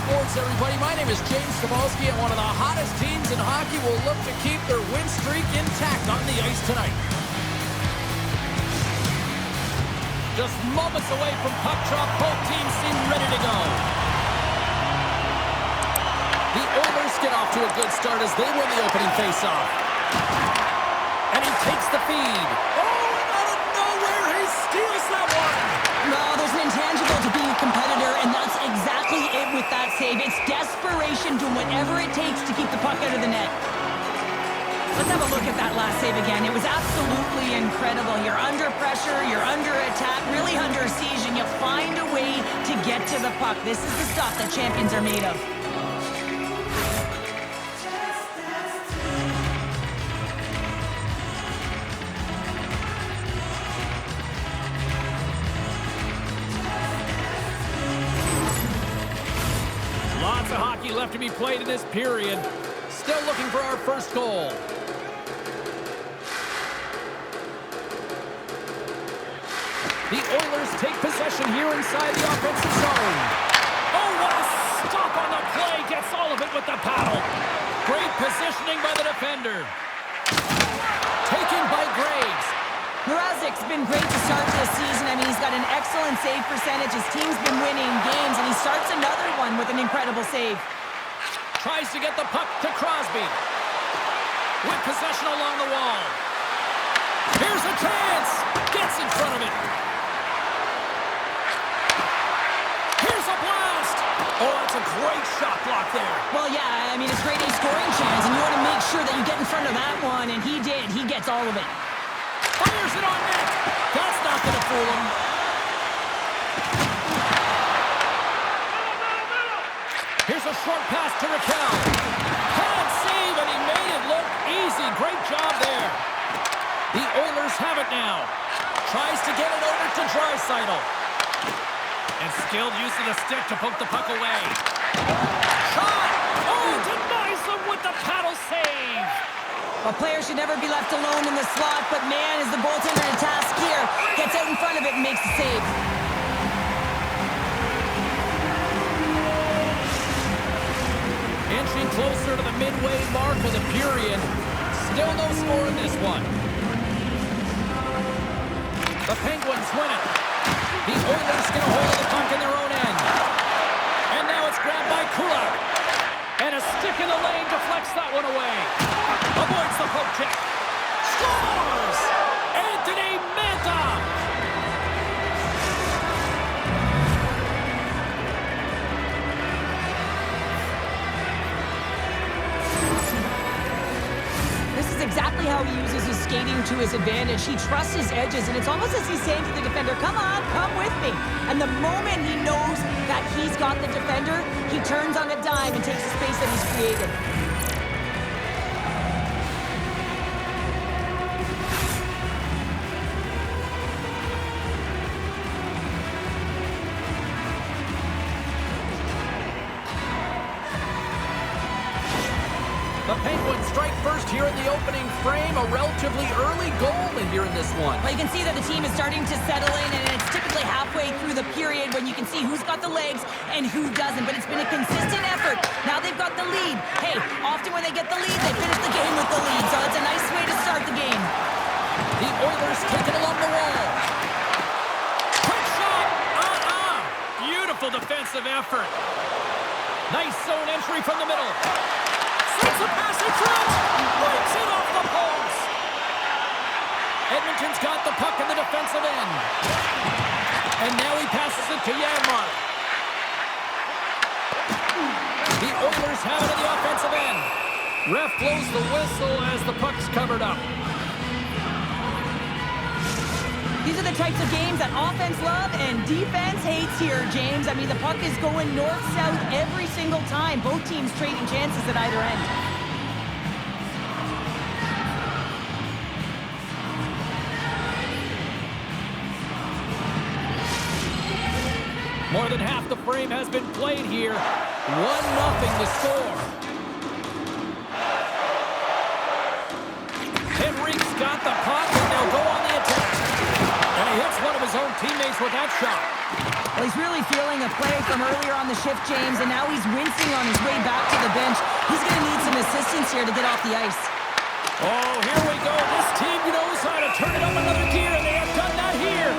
Sports, everybody. My name is James Cebulski, and one of the hottest teams in hockey will look to keep their win streak intact on the ice tonight. Just moments away from puck drop, both teams seem ready to go. The Oilers get off to a good start as they win the opening faceoff. And he takes the feed. Oh, and out of nowhere, he steals that one. No, there's an intangible to being a competitor, and that's exactly it with that save. It's desperation, doing whatever it takes to keep the puck out of the net. Let's have a look at that last save again. It was absolutely incredible. You're under pressure, you're under attack, really under siege, and you find a way to get to the puck. This is the stuff that champions are made of. Lots of hockey left to be played in this period. Still looking for our first goal. The Oilers take possession here inside the offensive zone. Oh, what a stop on the play. Gets all of it with the paddle. Great positioning by the defender. Taken by Graves. Mrazek's been great to start this season. I mean, he's got an excellent save percentage. His team's been winning games, and he starts another one with an incredible save. Tries to get the puck to Crosby. With possession along the wall. Here's a chance. Gets in front of it. Here's a blast. Oh, that's a great shot block there. Well, yeah, I mean, it's great a scoring chance, and you want to make sure that you get in front of that one, and he did. He gets all of it. Fires it on net. That's not going to fool him. Here's a short pass to Rakell. Can't save, and he made it look easy. Great job there. The Oilers have it now. Tries to get it over to Draisaitl. And skilled use of the stick to poke the puck away. Shot! Oh, denies him with the paddle save. A player should never be left alone in the slot, but man, is the goaltender to task here. Gets out in front of it and makes the save. Inching closer to the midway mark of the period. Still no score in this one. The Penguins win it. The Oilers get a hold of the puck in their own end. And now it's grabbed by Kulak. And a stick in the lane deflects that one away. Avoids the poke check. Scores! Anthony Mantha! Exactly how he uses his skating to his advantage. He trusts his edges, and it's almost as he's saying to the defender, come on, come with me. And the moment he knows that he's got the defender, he turns on a dime and takes the space that he's created. The Penguins strike first here in the opening frame. A relatively early goal in here in this one. Well, you can see that the team is starting to settle in, and it's typically halfway through the period when you can see who's got the legs and who doesn't. But it's been a consistent effort. Now they've got the lead. Hey, often when they get the lead, they finish the game with the lead. So it's a nice way to start the game. The Oilers take it along the wall. Quick shot! Beautiful defensive effort. Nice zone entry from the middle. Slips a pass to Trent. Breaks it off the post. Edmonton's got the puck in the defensive end. And now he passes it to Janmark. The Oilers have it in the offensive end. Ref blows the whistle as the puck's covered up. These are the types of games that offense love and defense hates here, James. I mean, the puck is going north-south every single time. Both teams trading chances at either end. More than half the frame has been played here. 1-0 the score. Henrik's got the puck, and they'll go on the attack. And he hits one of his own teammates with that shot. Well, he's really feeling a play from earlier on the shift, James, and now he's wincing on his way back to the bench. He's going to need some assistance here to get off the ice. Oh, here we go. This team knows how to turn it up another gear, and they have done that here.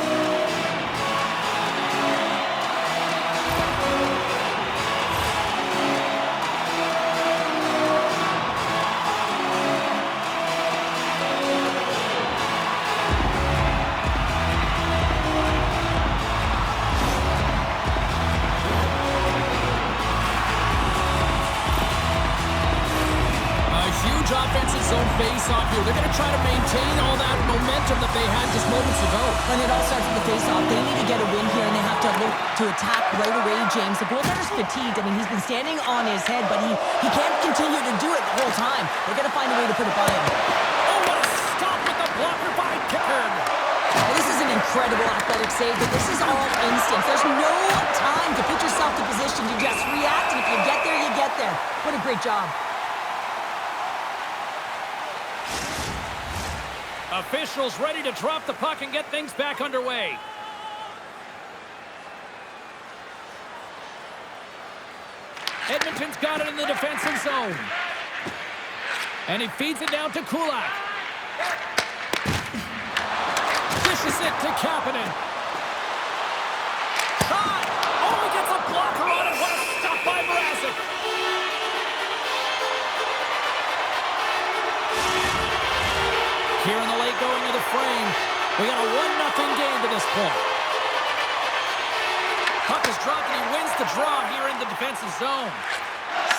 Offensive zone face-off here. They're going to try to maintain all that momentum that they had just moments ago. When it all starts with the face-off, they need to get a win here, and they have to look to attack right away, James. The goaltender's fatigued. I mean, he's been standing on his head, but he can't continue to do it the whole time. They're going to find a way to put it by him. Oh, what a stop with the blocker by Pickard. Well, this is an incredible athletic save, but this is all instinct. There's no time to put yourself to position. You just react, and if you get there, you get there. What a great job. Officials ready to drop the puck and get things back underway. Edmonton's got it in the defensive zone. And he feeds it down to Kulak. Dishes it to Kapanen. Shot! Oh, he gets a blocker on it. What a stop by Mrazek. Here in the late going of the frame, we got a 1-0 game to this point. Puck is dropped and he wins the draw here in the defensive zone.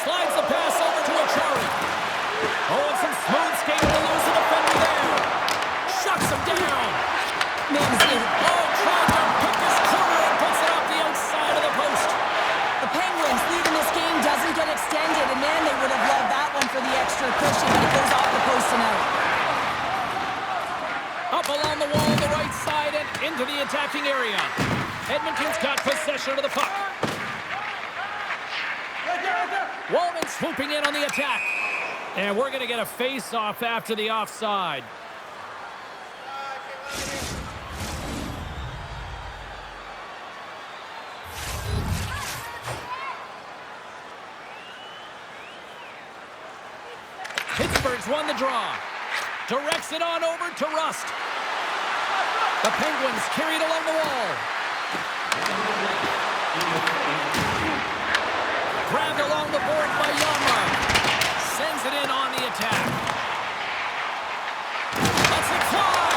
Slides the pass over to Achari. Oh, and some smooth skating to lose the defender there. Shuts him down. Oh, trying to pick his corner and puts it off the outside of the post. The Penguins lead in this game doesn't get extended, and man, they would have loved that one for the extra cushion, but it goes off the post and out. Up along the wall on the right side and into the attacking area. Edmonton's got possession of the puck. Wallman swooping in on the attack. And we're going to get a face-off after the offside. Pittsburgh's won the draw. Directs it on over to Rust. The Penguins carry it along the wall. Grabbed along the board by Janmark. Sends it in on the attack. Lets it fly.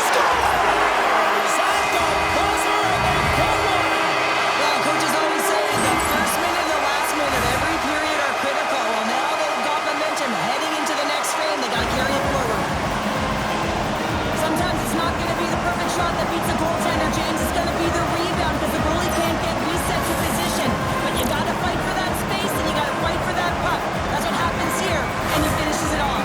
Scores! At the buzzer, and they get one. Well, coaches always say the first minute and the last minute of every period are critical. Well, now they've got momentum heading into the next frame. They got to carry it forward. Sometimes it's not going to be the perfect shot that beats the goaltender, James. It's going to be the rebound because the goalie can't get reset to position. But you got to fight for that space and you got to fight for that puck. That's what happens here, and he finishes it off.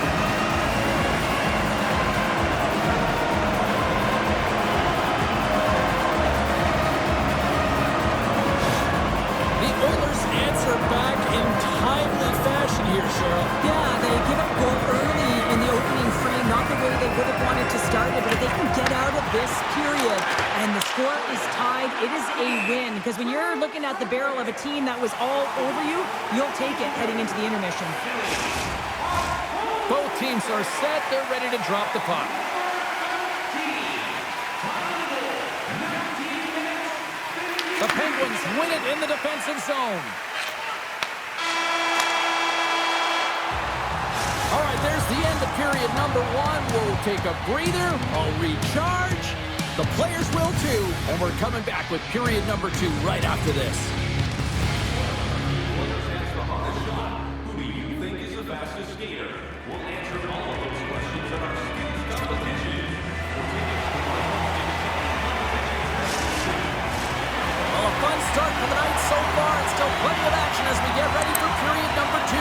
The Oilers answer back in timely fashion here, Cheryl. Yeah, they give up a goal early in the opening frame, not the way they would have wanted to start it, but if they can get out of this period and the score is tied, it is a win. Because when you're looking at the barrel of a team that was all over you, you'll take it heading into the intermission. Both teams are set. They're ready to drop the puck. The Penguins win it in the defensive zone. All right, there's the end of period number 1. We'll take a breather, I'll recharge. The players will too, and we're coming back with period number 2 right after this. Who do you think is the fastest skater? We'll answer all of those questions in our speed competition. Well, a fun start for the night so far, and still plenty of action as we get ready for period number 2.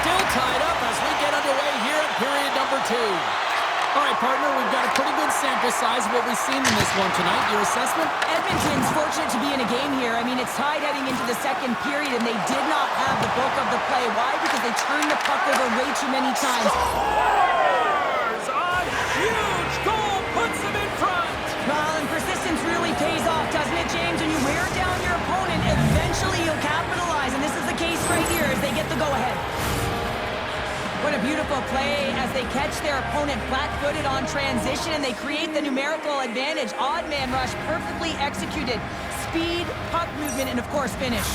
Still tied up as we get underway here at period number 2. All right, partner, we've got a pretty good sample size of what we've seen in this one tonight. Your assessment? Edmonton's fortunate to be in a game here. I mean, it's tied heading into the second period, and they did not have the bulk of the play. Why? Because they turned the puck over way too many times. Scores! A huge goal puts them in front! Well, and persistence really pays off, doesn't it, James? When you go-ahead. What a beautiful play as they catch their opponent flat-footed on transition and they create the numerical advantage. Odd man rush, perfectly executed. Speed, puck movement, and of course finish.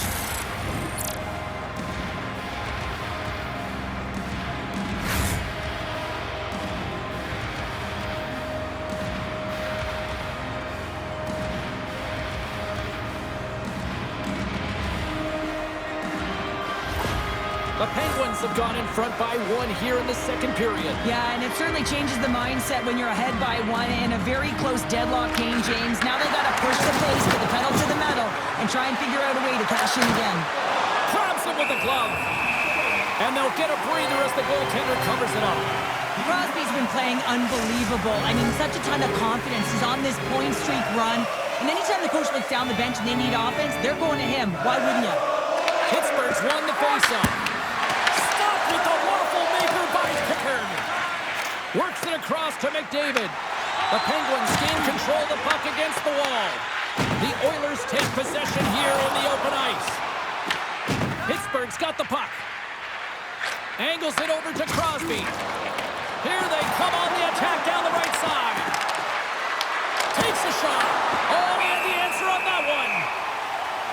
The Penguins have gone in front by 1 here in the second period. Yeah, and it certainly changes the mindset when you're ahead by 1 in a very close deadlock game, James. Now they got to push the pace with the pedal to the metal and try and figure out a way to cash in again. Grabs it with the glove. And they'll get a breather as the goaltender covers it up. Crosby's been playing unbelievable. I mean, such a ton of confidence. He's on this point streak run. And anytime the coach looks down the bench and they need offense, they're going to him. Why wouldn't you? Pittsburgh's won the faceoff. With the waffle maker by Pickard. Works it across to McDavid. The Penguins gain control of the puck against the wall. The Oilers take possession here in the open ice. Pittsburgh's got the puck. Angles it over to Crosby. Here they come on the attack down the right side. Takes a shot. Oh, and the answer on that one.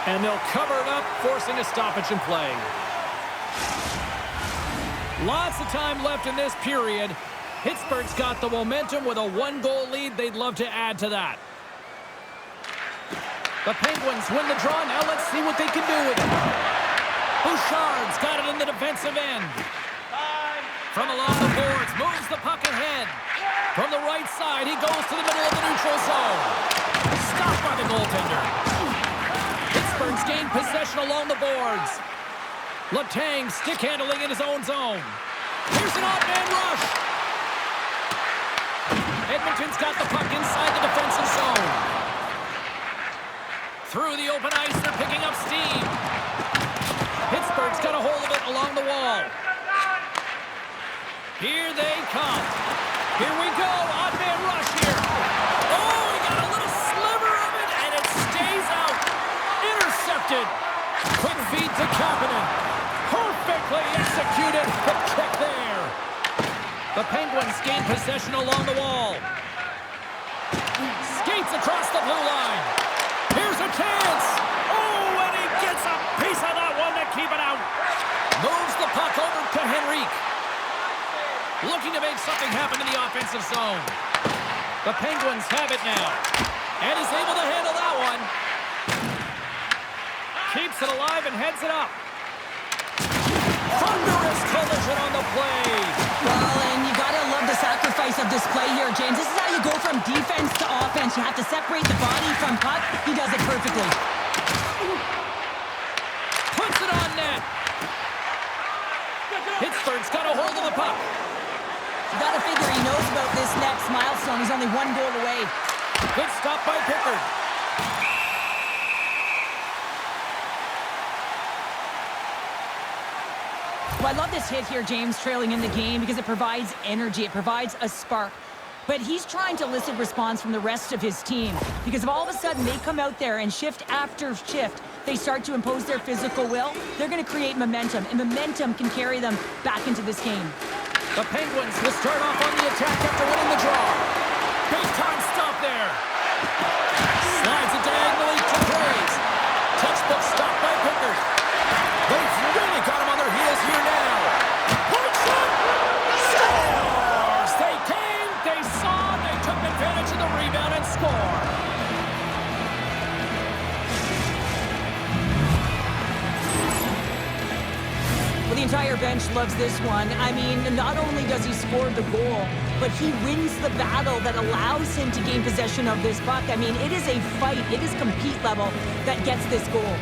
And they'll cover it up, forcing a stoppage in play. Lots of time left in this period. Pittsburgh's got the momentum with a 1-goal lead. They'd love to add to that. The Penguins win the draw. Now let's see what they can do with it. Bouchard's got it in the defensive end. From along the boards, moves the puck ahead. From the right side, he goes to the middle of the neutral zone. Stopped by the goaltender. Pittsburgh's gained possession along the boards. Letang stick handling in his own zone. Here's an odd man rush. Edmonton's got the puck inside the defensive zone. Through the open ice, they're picking up steam. Pittsburgh's got a hold of it along the wall. Here they come. Here we go. Odd man rush here. Oh, he got a little sliver of it, and it stays out. Intercepted. Quick feed to Kapanen. Perfectly executed. The kick there. The Penguins gain possession along the wall. Skates across the blue line. Here's a chance. Oh, and he gets a piece of that one to keep it out. Moves the puck over to Henrique. Looking to make something happen in the offensive zone. The Penguins have it now. And is able to handle that one. Keeps it alive and heads it up. Thunderous collision on the play. Well, and you gotta love the sacrifice of this play here, James. This is how you go from defense to offense. You have to separate the body from puck. He does it perfectly. Puts it on net. Pittsburgh's got a hold of the puck. You gotta figure he knows about this next milestone. He's only 1 goal away. Good stop by Pickard. Well, I love this hit here, James, trailing in the game because it provides energy. It provides a spark. But he's trying to elicit response from the rest of his team because if all of a sudden they come out there and shift after shift, they start to impose their physical will, they're going to create momentum, and momentum can carry them back into this game. The Penguins will start off on the attack after winning the draw. Big time stop there. Slides it diagonally to Graves. Textbook stop by Pickard. They've really got him on their heels here now. Points up! Scores! They came, they saw, they took advantage of the rebound and score. Well, the entire bench loves this one. I mean, not only does he score the goal, but he wins the battle that allows him to gain possession of this puck. I mean, it is a fight. It is compete level that gets this goal.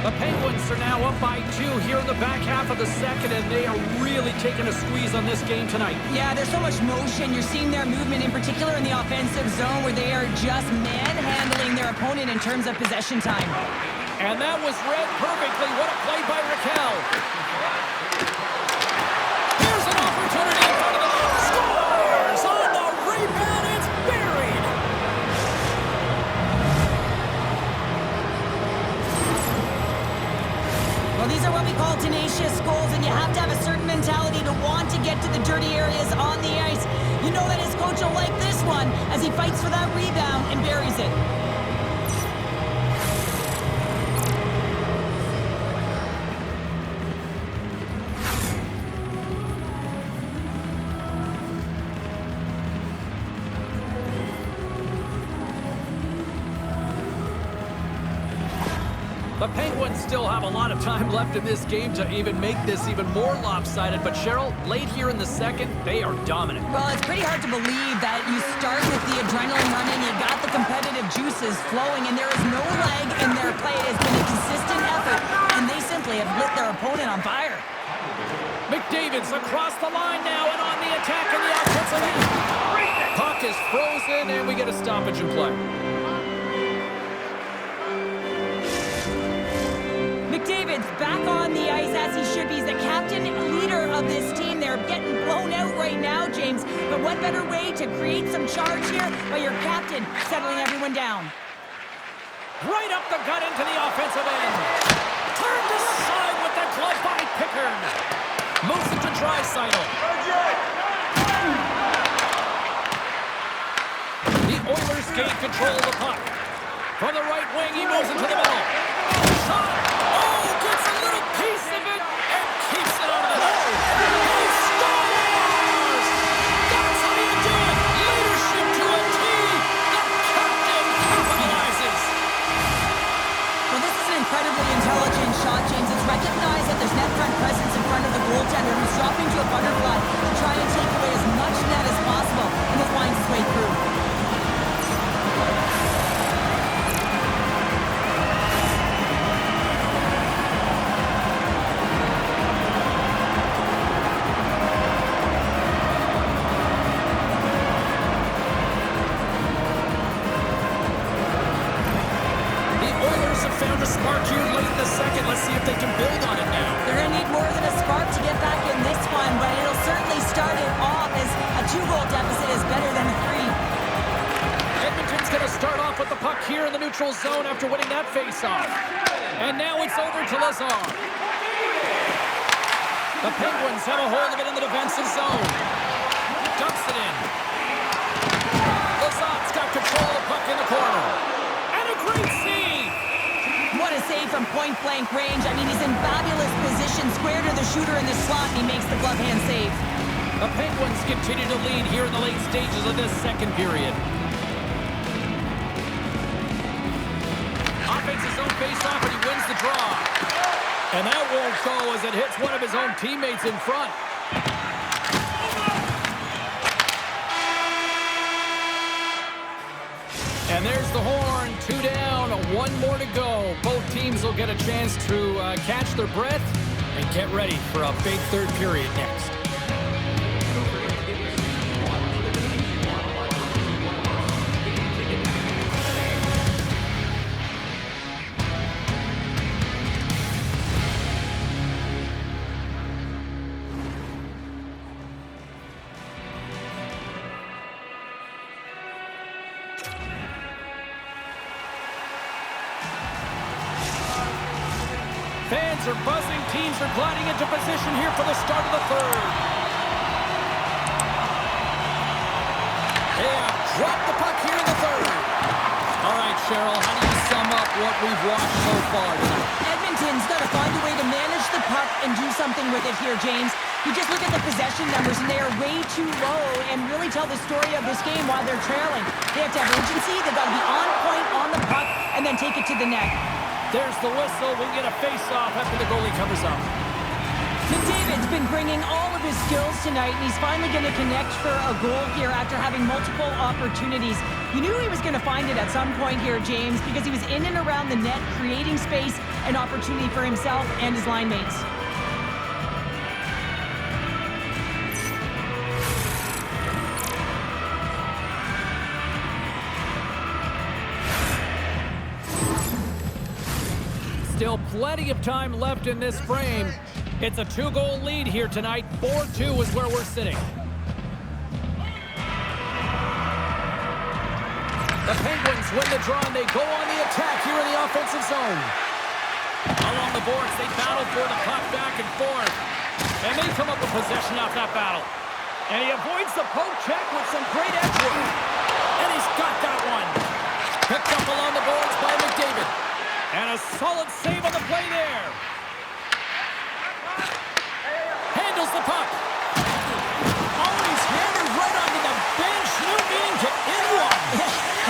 The Penguins are now up by 2 here in the back half of the second, and they are really taking a squeeze on this game tonight. Yeah, there's so much motion. You're seeing their movement, in particular in the offensive zone, where they are just manhandling their opponent in terms of possession time. And that was read perfectly. What a play by Rakell. what we call tenacious goals, and you have to have a certain mentality to want to get to the dirty areas on the ice. You know that his coach will like this one as he fights for that rebound and buries it. The Penguins still have a lot of time left in this game to even make this even more lopsided. But Cheryl, late here in the second, they are dominant. Well, it's pretty hard to believe that you start with the adrenaline running, you got the competitive juices flowing, and there is no lag in their play. It has been a consistent effort, and they simply have lit their opponent on fire. McDavid's across the line now and on the attack in the offensive end. Puck is frozen, and we get a stoppage in play. McDavid's back on the ice as he should be. He's the captain leader of this team. They're getting blown out right now, James. But what better way to create some charge here by your captain settling everyone down? Right up the gut into the offensive end. Turned aside with the glove by Pickard. Moves it to Draisaitl. The Oilers gain control of the puck. From the right wing, he moves into the middle. Shot! Gets a little piece of it and keeps it out of the net. He scores! That's how you do it! Leadership to a T! The captain capitalizes! Well, this is an incredibly intelligent shot, James. It's recognized that there's net front presence in front of the goaltender who's dropping to a butterfly to try and take away as much net as possible, and it winds its way through. Found a spark here late in the second. Let's see if they can build on it now. They're going to need more than a spark to get back in this one, but it'll certainly start it off as a 2-goal deficit is better than a 3. Edmonton's going to start off with the puck here in the neutral zone after winning that faceoff. And now it's over to Letang. The Penguins have a hold of it in the defensive zone. Dumps it in. Letang's got control of the puck in the corner. And a great save! What a save from point-blank range. I mean, he's in fabulous position, square to the shooter in the slot, and he makes the glove hand save. The Penguins continue to lead here in the late stages of this second period. Offense his own face-off, and he wins the draw. And that won't go as it hits one of his own teammates in front. And there's the horn, 2 down, 1 more to go. Both teams will get a chance to catch their breath and get ready for a big third period next. Fans are buzzing. Teams are gliding into position here for the start of the third. They have dropped the puck here in the third. All right, Cheryl, how do you sum up what we've watched so far tonight? Edmonton's got to find a way to manage the puck and do something with it here, James. You just look at the possession numbers, and they are way too low and really tell the story of this game while they're trailing. They have to have urgency. They've got to be on point on the puck and then take it to the net. There's the whistle. We'll get a face-off after the goalie covers up. McDavid's been bringing all of his skills tonight, and he's finally going to connect for a goal here after having multiple opportunities. You knew he was going to find it at some point here, James, because he was in and around the net, creating space and opportunity for himself and his line mates. Still plenty of time left in this frame. It's a 2-goal lead here tonight. 4-2 is where we're sitting. The Penguins win the draw, and they go on the attack here in the offensive zone. Along the boards, they battle for the puck back and forth. And they come up with possession off that battle. And he avoids the poke check with some great edge work. And he's got that one. Picked up along the boards by McDavid. And a solid save on the play there. Handles the puck. Oh, he's handed right onto the bench. No meaning to anyone.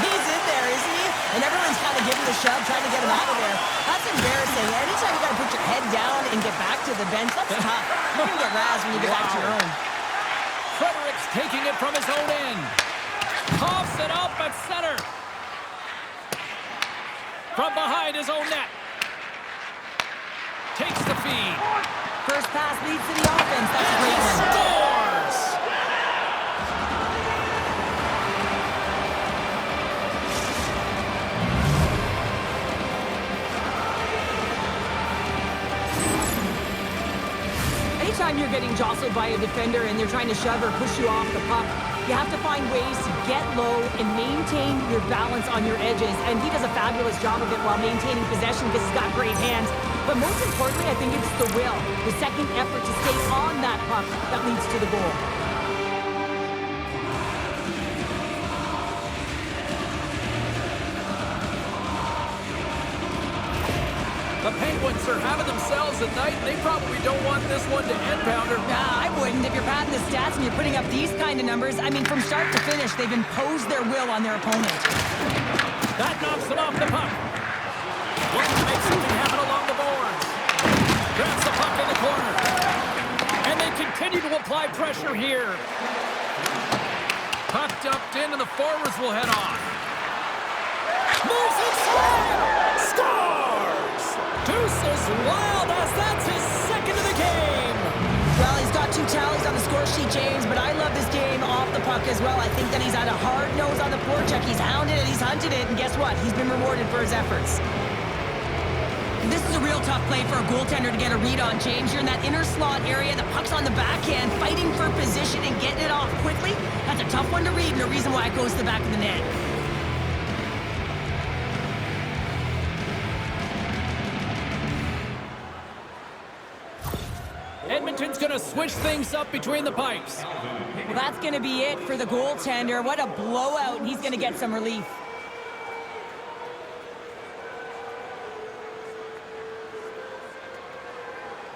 He's in there, isn't he? And everyone's kind of giving the shove, trying to get him out of there. That's embarrassing. Anytime you got to put your head down and get back to the bench, that's tough. You're going to get razzed when you get back to your own. Frederic's taking it from his own end. Coughs it up at center. From behind his own net. Takes the feed. First pass leads to the offense. That's a great one. Scores! Anytime you're getting jostled by a defender and they're trying to shove or push you off the puck, you have to find ways to get low and maintain your balance on your edges. And he does a fabulous job of it while maintaining possession because he's got great hands. But most importantly, I think it's the will, the second effort to stay on that puck that leads to the goal. The Penguins are having themselves a night. They probably don't want this one to end, Pounder. Nah, I wouldn't. If you're padding the stats and you're putting up these kind of numbers, I mean, from start to finish, they've imposed their will on their opponent. That knocks it off the puck. Looking to make something happen along the boards. Grabs the puck in the corner. And they continue to apply pressure here. Puck dumped in and the forwards will head off. Moves inside! Scores! Deuces wild as that's his second of the game. Well, he's got 2 tallies on the score sheet, James, but I love this game off the puck as well. I think that he's had a hard nose on the forecheck. He's hounded it, he's hunted it, and guess what? He's been rewarded for his efforts. This is a real tough play for a goaltender to get a read on, James. You're in that inner slot area, the puck's on the backhand, fighting for position and getting it off quickly. That's a tough one to read, and a reason why it goes to the back of the net. Edmonton's going to switch things up between the pipes. Well, that's going to be it for the goaltender. What a blowout, and he's going to get some relief.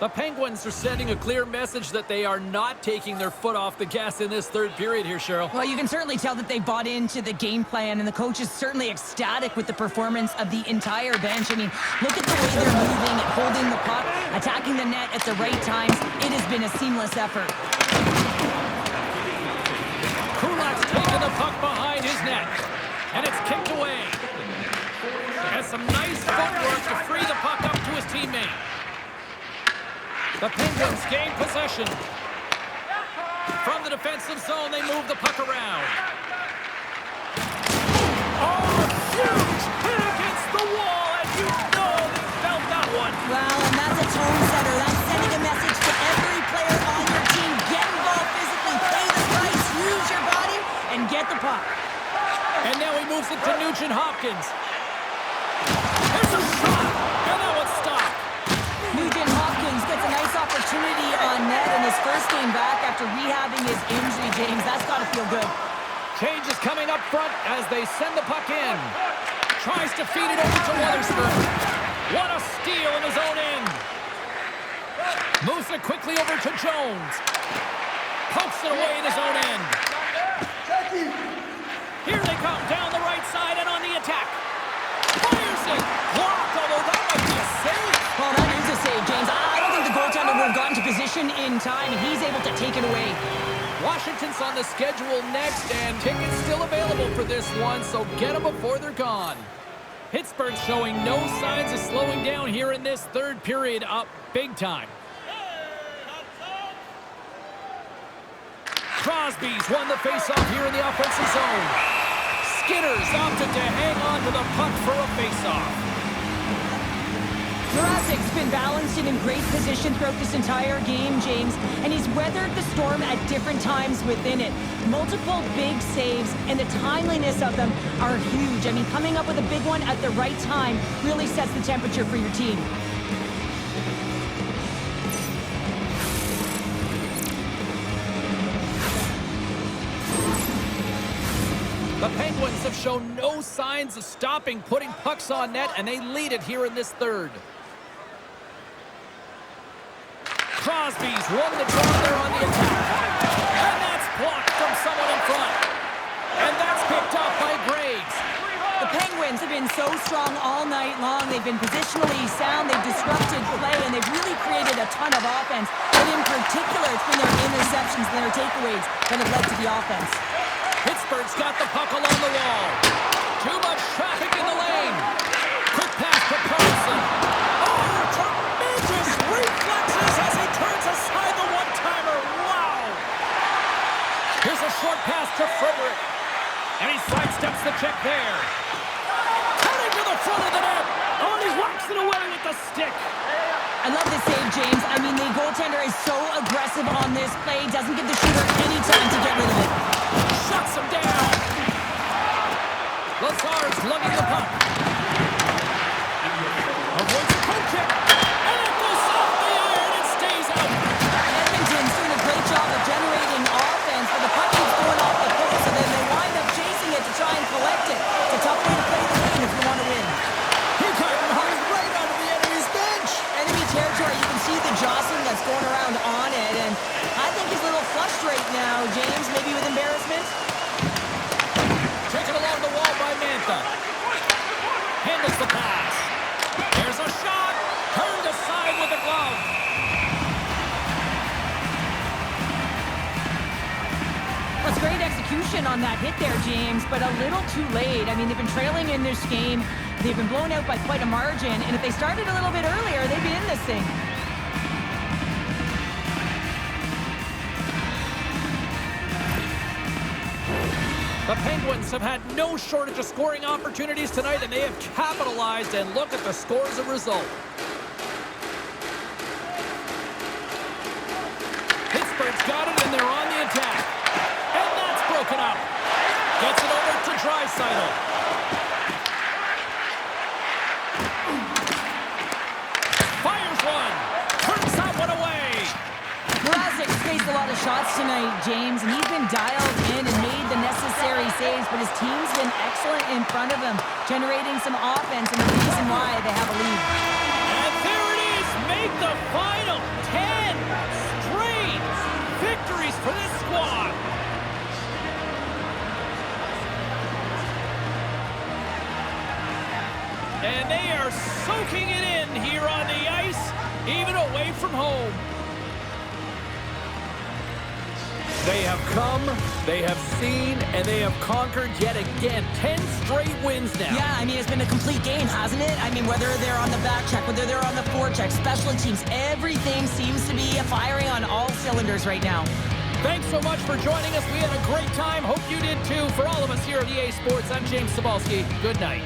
The Penguins are sending a clear message that they are not taking their foot off the gas in this third period here, Cheryl. Well, you can certainly tell that they bought into the game plan, and the coach is certainly ecstatic with the performance of the entire bench. I mean, look at the way they're moving and holding the puck, attacking the net at the right times. It has been a seamless effort. Kulak's taking the puck behind his net, and it's kicked away. Has some nice footwork to free the puck up to his teammate. The Penguins gain possession. From the defensive zone, they move the puck around. Oh, huge hit against the wall, and you know they felt that one. Well, and that's a tone setter. That's sending a message to every player on your team. Get involved physically, pay the price, use your body, and get the puck. And now he moves it to Nugent-Hopkins. There's a shot, and that one's stopped. Nugent-Hopkins gets a nice opportunity on net in his first game back after rehabbing his injury, James. That's got to feel good. Change is coming up front as they send the puck in. Tries to feed it over to Weatherspoon. What a steal in his own end. Moves it quickly over to Jones. Pokes it away in his own end. Here they come down the right side and on the attack. Fires it. Blocked, although that might be a save. Well, that is a save, James. I don't think the goaltender would have gotten to position in time, and he's able to take it away. Washington's on the schedule next, and tickets still available for this one, so get them before they're gone. Pittsburgh showing no signs of slowing down here in this third period, up big time. Crosby's won the faceoff here in the offensive zone. Skinner's opted to hang on to the puck for a faceoff. Mrazek's been balanced and in great position throughout this entire game, James, and he's weathered the storm at different times within it. Multiple big saves, and the timeliness of them are huge. I mean, coming up with a big one at the right time really sets the temperature for your team. Penguins have shown no signs of stopping putting pucks on net, and they lead it here in this third. Crosby's won the draw there on the attack. And that's blocked from someone in front. And that's picked up by Graves. The Penguins have been so strong all night long. They've been positionally sound. They've disrupted play, and they've really created a ton of offense. But in particular, it's been their interceptions and their takeaways that have led to the offense. Pittsburgh's got the puck along the wall. Too much traffic in the lane. Quick pass to Karlsson. Oh, tremendous reflexes as he turns aside the one-timer. Wow! Here's a short pass to Frederic. And he sidesteps the check there. Cutting to the front of the net. Oh, and he whacks it away with the stick. I love this save, James. I mean, the goaltender is so aggressive on this play. Doesn't give the shooter any time to get rid of it. Shuts him down. Lazard's lugging the puck. Avoids the poke check. And it goes off the iron and stays out. Edmonton's doing a great job of generating offense, but the puck keeps going off the post, so then they wind up chasing it to try and collect it. It's a tough way to play the game if you want to win. Pickard hung right out of the enemy's bench. Enemy territory, you can see the jostling that's going around on it, and I think he's a little flushed right now, James, maybe with embarrassment. Taken along the wall by Mantha. Handles the pass. There's a shot. Turned aside with a glove. That's great execution on that hit there, James, but a little too late. I mean, they've been trailing in this game. They've been blown out by quite a margin, and if they started a little bit earlier, they'd be in this thing. The Penguins have had no shortage of scoring opportunities tonight, and they have capitalized, and look at the score as a result. Pittsburgh's got it, and they're on the attack. And that's broken up. Gets it over to Draisaitl. Fires one. Turns that one away. Mrazek's faced a lot of shots tonight, James, and he's been dialed in and made the necessary saves, but his team's been excellent in front of him, generating some offense, and the reason why they have a lead. And there it is. Make the final 10 straight victories for this squad. And they are soaking it in here on the ice, even away from home. They have come, they have seen, and they have conquered yet again. 10 straight wins now. Yeah, I mean, it's been a complete game, hasn't it? I mean, whether they're on the back check, whether they're on the forecheck, special teams, everything seems to be firing on all cylinders right now. Thanks so much for joining us. We had a great time. Hope you did too. For all of us here at EA Sports, I'm James Cybulski. Good night.